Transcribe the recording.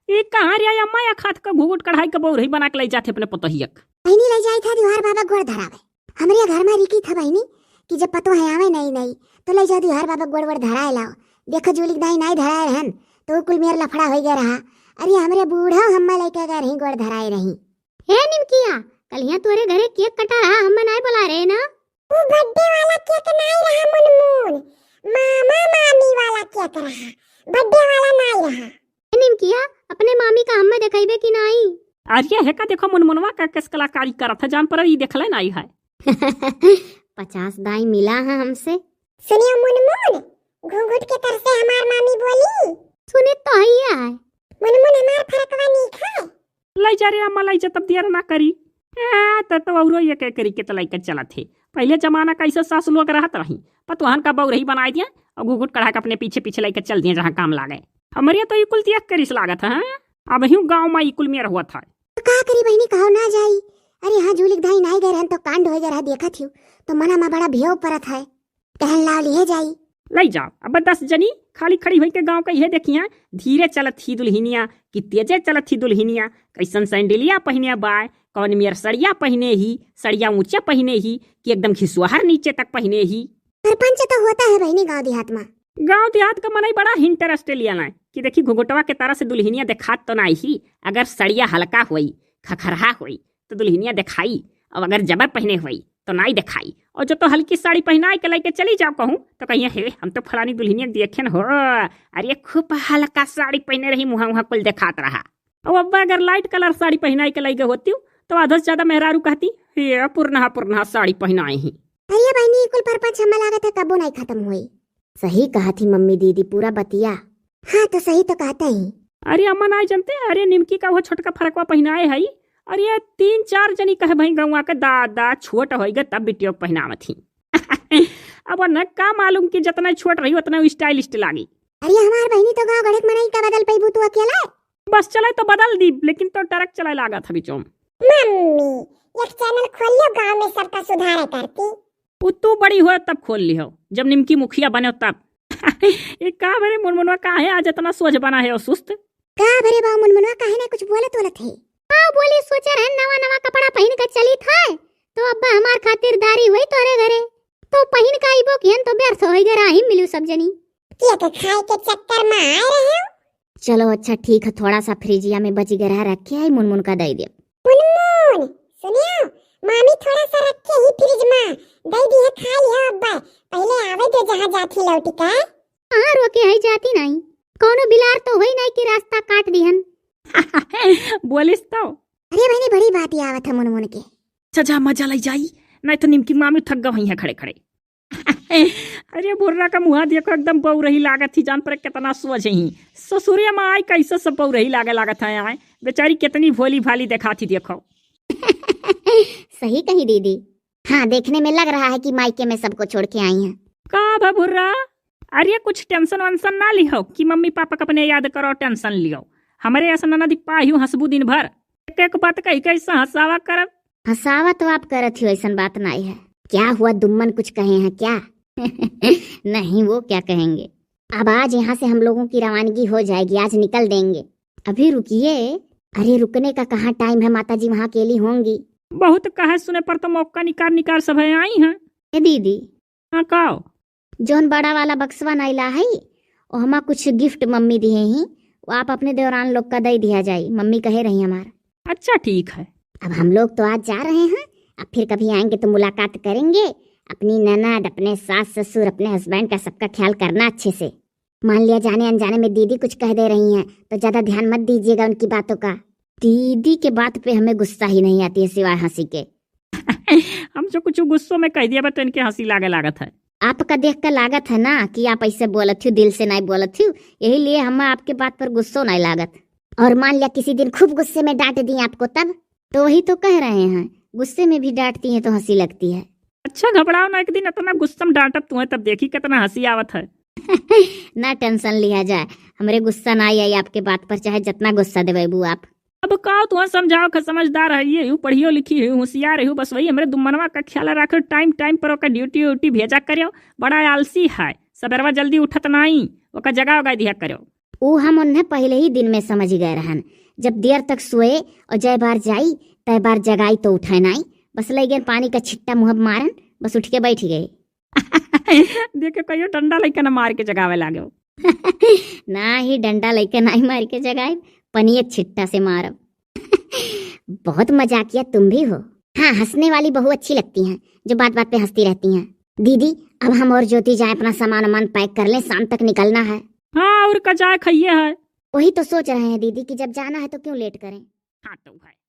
ये कहाँ रे अम्मा या खात का घूघट कढ़ाई का बहु रही बना के ले जाते अपने पतोहियक। बहनी ले जाई था दिवार बाबा गोड़ धरावे। हमरे घर में रिकी था बहनी कि जब पतो है आवे नहीं नहीं तो ले जाओ दिवार बाबा गोड़ धराए लाओ। देखो जुलिक दाई नहीं धराए रहन तो कुल मेर लफड़ा हो गया रहा। अरे हमरे बूढ़ा हम्मा लेके गए रही गोड़ धराए रही। हे निमकिया कल यहाँ तोरे घरे केक कटा रहा हम नहीं बुला रहे ना। वो बर्थडे वाला केक नहीं रहा मुनमुन, मामा मामी वाला केक रहा, बर्थडे वाला नहीं रहा। निमकिया अपने मामी का हमें दिखाइबे कि नहीं। अरे है का देखो मुनमुनवा का किस कलाकारी करत है जान पर ये देखले नहीं है। 50 दाई मिला है हमसे। सुनियो मुनमुन, घूंघट के तर से हमार मामी बोली। सुने तो है मुनमुन हमार फरकवा नहीं खाए। लाई जा रे अम्मा लाई जा तब दिया ना करी। तो औरो ये कह करी के तो लाइक चला थे। पहले जमाना कैसे सास लोग रहत रही पतवाहन का बहु रही बनाई दिया और घूघट कढ़ा के अपने पीछे पीछे लेकर चल दिए जहाँ काम लागे। हमारे तो इकुल तिया करिस लागत है। अब यूं गांव में इकुल में हुआ था। तो का करी बहनी कहो ना जाई। अरे हाँ जुलिक दाई नहीं गए रहन तो कांड हो जा रहा देखा थी तो मना में बड़ा भेव परत है। कहन ला लिए जाई लाई जाओ अब 10 जनी खाली खड़ी हुई के गांव का यह देखिया धीरे चलत थी दुल्हनिया कि तेजे चलत थी दुल्हनिया कैसन सैंडलिया पहने बाय कौन मेर सड़िया पहने ही सड़िया ऊंचे पहने ही कि एकदम खिसुआहर नीचे तक पहने ही। सरपंच तो होता है बहनी गाँव देहात में। गांव देहात का मनाई बड़ा इंटरेस्ट लिया ना कि देखी घुघुटवा के तरह से दुल्हनिया दिखात तो नहीं ही। अगर सड़िया हल्का हुई खखरहा हुई तो दुल्हनिया दिखाई और अगर जबर पहने हुई तो नहीं दिखाई। और जो तो हल्की साड़ी पहनाई के लेके चली जाओ कहूँ तो कहिए हे हम तो फलानी दुल्हनिया देखे न हो। अरे खूब हल्का साड़ी पहने रही मुहा मुहा कुल दिखात रहा। और अब अगर लाइट कलर साड़ी पहनाई के लेके होती तो आधा से ज्यादा मेहरारू कहती ये पुरनहा साड़ी पहनाए ही। अरे बहनी कुल परपंच हमें लागत है कबो नहीं खत्म हुई। सही कहा थी मम्मी दीदी पूरा बतिया। हाँ तो सही तो कहते ही। अरे अम्मा नहीं जानते। अरे निमकी का वो छोटका फरकवा पहनाए है। अरे ये 3-4 जनी कहे भाई गौवा के दादा छोट होगा तब बिटियों पहनावत थी। अब न का मालूम कि जितना छोट रही उतना स्टाइलिस्ट लागी। अरे हमार बहनी तो गाँव गढ़क में नहीं का बदल पैबू तू अकेला। बस चले तो बदल दी लेकिन तो ट्रक चलाए लागा था बिचों। मम्मी एक चैनल खोल लो गाँव में सबका सुधार करती। तू बड़ी हो तब खोल ली हो जब निमकी मुखिया बने तब। एक का भरे मुनमुनवा का है आज इतना सोच बना है और सुस्त। का भरे बा मुनमुनवा काहे ना कुछ बोलत बोलत है। हाँ बोली सोचा रहे नवा नवा कपड़ा पहन कर चली था तो अब्बा हमार खातिरदारी हुई तोरे घरे तो पहन का आइबो किहन तो व्यर्थ होई गरा ही मिलू सब जनी के तो खाए के चक्कर में आए रहे हो। चलो अच्छा ठीक है थोड़ा सा फ्रिजिया में बची गरा रखे आई मुनमुन का दे दे। मुनमुन सुनियो मामी थोड़ा सा रखे ही फ्रिज में दे दी है खा लिया अब्बा पहले आवे तो जहाँ जाती लौटी का। हाँ रोके आई जाती नहीं कोनो बिलार तो हुई नहीं कि रास्ता काट दिहन। बोलिस तो। अरे बहनी बड़ी बात ही आवत है मुनमुन के। सजा मजा लाई जाई नहीं तो निमकी मामी थक गई है खड़े खड़े। अरे बुर्रा का मुहा देखो एकदम बहु रही लागत थी जान पर कितना सोच ही ससुरिया में आई कैसे सब बहु रही लागे लागत है आए बेचारी कितनी भोली भाली देखा थी देखो। सही कही दीदी। हाँ देखने में लग रहा है कि मायके में सबको छोड़ के आई हैं। का भुर्रा अरे कुछ टेंशन वेंशन ना लियो कि मम्मी पापा का अपने याद करो टेंशन लियो। हमारे ऐसा ननद पायू हंसबू दिन भर एक बात कही कैसा हंसावा करब। हंसावा तो आप करत हो ऐसा बात नहीं है। क्या हुआ दुम्मन कुछ कहे हैं क्या? नहीं वो क्या कहेंगे। अब आज यहाँ से हम लोगों की रवानगी हो जाएगी आज निकल देंगे। अभी रुकिए। अरे रुकने का कहाँ टाइम है माताजी वहाँ अकेली होंगी। बहुत कहे सुने पर तो मौका निकाल सब आई हैं। दीदी हाँ कहो जोन बड़ा वाला बक्सवा नैला है और हमा कुछ गिफ्ट मम्मी दिए ही वो आप अपने देवरान लोग का दे दिया जाए मम्मी कहे रही हमारा। अच्छा ठीक है। अब हम लोग तो आज जा रहे हैं अब फिर कभी आएंगे तो मुलाकात करेंगे। अपनी ननद अपने सास ससुर अपने हस्बैंड का सबका ख्याल करना अच्छे से। मान लिया जाने अनजाने में दीदी कुछ कह दे रही हैं तो ज्यादा ध्यान मत दीजिएगा उनकी बातों का। दीदी के बात पे हमें गुस्सा ही नहीं आती है सिवाय हंसी के। हम जो कुछ गुस्सों में कह दिया तो इनके हंसी लागत है। आपका देख कर लागत है ना कि आप ऐसे बोलत हो दिल से नहीं बोलत हो यही लिए हम आपके बात पर गुस्सो नहीं लागत। और मान लिया किसी दिन खूब गुस्से में डांट दी आपको तब तो वही तो कह रहे हैं गुस्से में भी डांटती हैं तो हंसी लगती है। अच्छा घबराओ ना एक दिन इतना गुस्सा में डांटब तुम्हें तब देखी कितना हंसी आवत है। ना टेंशन लिया जाए हमरे गुस्सा ना आई आपके बात पर चाहे जितना गुस्सा देवे बू आप। अब कहो तुम्हें समझाओ कि समझदार है ये पढ़ियो लिखी हूँ होशियार हूँ बस वही हमारे दुम्मनवा का ख्याल रखो टाइम टाइम पर ओका ड्यूटी व्यूटी भेजा करो। बड़ा आलसी है सबेरवा जल्दी उठत नहीं ओका जगह उगा दिया करो। वो हम उन्हें पहले ही दिन में समझ गए रहन। जब देर तक सोए और जय बार जाई तय बार जगाई तो उठे नहीं, बस ले गए पानी का छिट्टा मुँह मारन, बस उठ के बैठ गए। देखे कहियो डंडा लेके ना मार के जगावे लागे। ना ही डंडा लेके नहीं मार के जगाए, पनिए छिट्टा से मारब। बहुत मजाकिया तुम भी हो। हाँ, हंसने वाली बहू अच्छी लगती हैं, जो बात बात पे हंसती रहती हैं। दीदी अब हम और ज्योति जाए अपना सामान वामान पैक कर लें, शाम तक निकलना है। हाँ, और कजाए खाइए है। वही तो सोच रहे हैं दीदी कि जब जाना है तो क्यों लेट करें। हाँ तो है।